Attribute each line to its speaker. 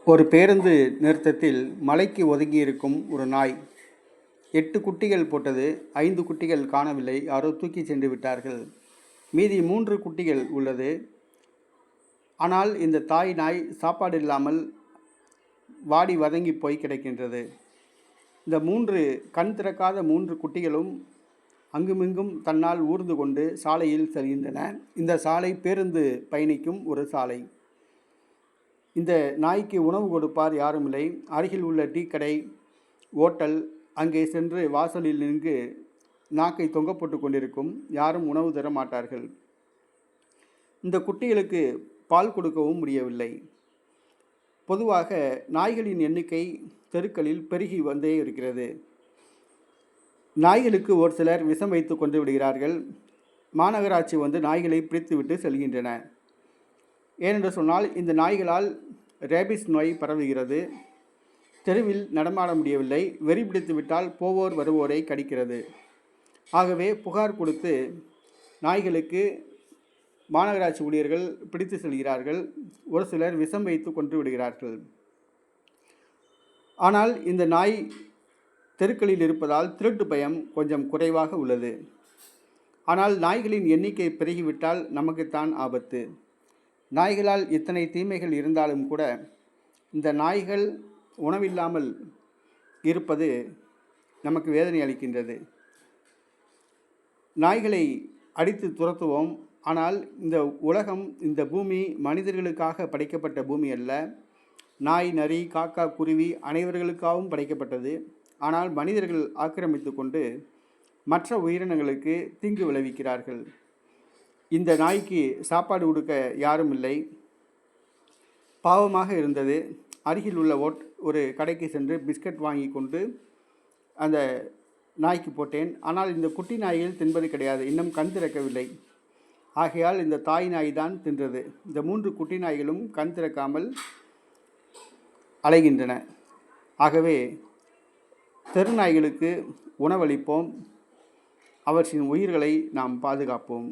Speaker 1: ஒரு பேருந்து நிறுத்தத்தில் மலைக்கு ஒதுங்கியிருக்கும் ஒரு நாய் 8 குட்டிகள் போட்டது. 5 குட்டிகள் காணவில்லை, யாரோ தூக்கி சென்று விட்டார்கள். மீதி 3 குட்டிகள் உள்ளது. ஆனால் இந்த தாய் நாய் சாப்பாடு இல்லாமல் வாடி வதங்கி போய் கிடக்கின்றது. இந்த 3 கண் திறக்காத 3 குட்டிகளும் அங்குமிங்கும் தன்னால் ஊர்ந்து கொண்டு சாலையில் செல்கின்றன. இந்த சாலை பேருந்து பயணிக்கும் ஒரு சாலை. இந்த நாய்க்கு உணவு கொடுப்பார் யாரும் இல்லை. அருகில் உள்ள டீ கடை, ஓட்டல், அங்கே சென்று வாசலில் நின்று நாக்கை தொங்க போட்டு கொண்டிருக்கும். யாரும் உணவு தர மாட்டார்கள். இந்த குட்டிகளுக்கு பால் கொடுக்கவும் முடியவில்லை. பொதுவாக நாய்களின் எண்ணிக்கை தெருக்களில் பெருகி வந்தே இருக்கிறது. நாய்களுக்கு ஒரு சிலர் விஷம் வைத்து கொண்டு விடுகிறார்கள். மாநகராட்சி வந்து நாய்களை பிடித்துவிட்டு செல்கின்றன. ஏனென்று சொன்னால் இந்த நாய்களால் ரேபிஸ் நோய் பரவுகிறது. தெருவில் நடமாட முடியவில்லை. வெறி பிடித்து விட்டால் போவோர் வருவோரை கடிக்கிறது. ஆகவே புகார் கொடுத்து நாய்களுக்கு மாநகராட்சி ஊழியர்கள் பிடித்து செல்கிறார்கள். ஒரு சிலர் விஷம் வைத்து கொன்று விடுகிறார்கள். ஆனால் இந்த நாய் தெருக்களில் இருப்பதால் திருட்டு பயம் கொஞ்சம் குறைவாக உள்ளது. ஆனால் நாய்களின் எண்ணிக்கை பெருகிவிட்டால் நமக்குத்தான் ஆபத்து. நாய்களால் இத்தனை தீமைகள் இருந்தாலும் கூட இந்த நாய்கள் உணவில்லாமல் இருப்பது நமக்கு வேதனை அளிக்கின்றது. நாய்களை அடித்து துரத்துவோம். ஆனால் இந்த உலகம், இந்த பூமி மனிதர்களுக்காக படைக்கப்பட்ட பூமி அல்ல. நாய், நரி, காக்கா, குருவி அனைவர்களுக்காகவும் படைக்கப்பட்டது. ஆனால் மனிதர்கள் ஆக்கிரமித்து கொண்டு மற்ற உயிரினங்களுக்கு தீங்கு விளைவிக்கிறார்கள். இந்த நாய்க்கு சாப்பாடு கொடுக்க யாரும் இல்லை. பாவமாக இருந்தது. அருகில் உள்ள ஒரு கடைக்கு சென்று பிஸ்கட் வாங்கி கொண்டு அந்த நாய்க்கு போட்டேன். ஆனால் இந்த குட்டி நாய்கள் தின்பது கிடையாது, இன்னும் கண் திறக்கவில்லை. ஆகையால் இந்த தாய் நாய் தான் தின்றது. இந்த 3 குட்டி நாய்களும் கண் திறக்காமல் அலைகின்றன. ஆகவே தெரு நாய்களுக்கு உணவளிப்போம். அவற்றின் உயிர்களை நாம் பாதுகாப்போம்.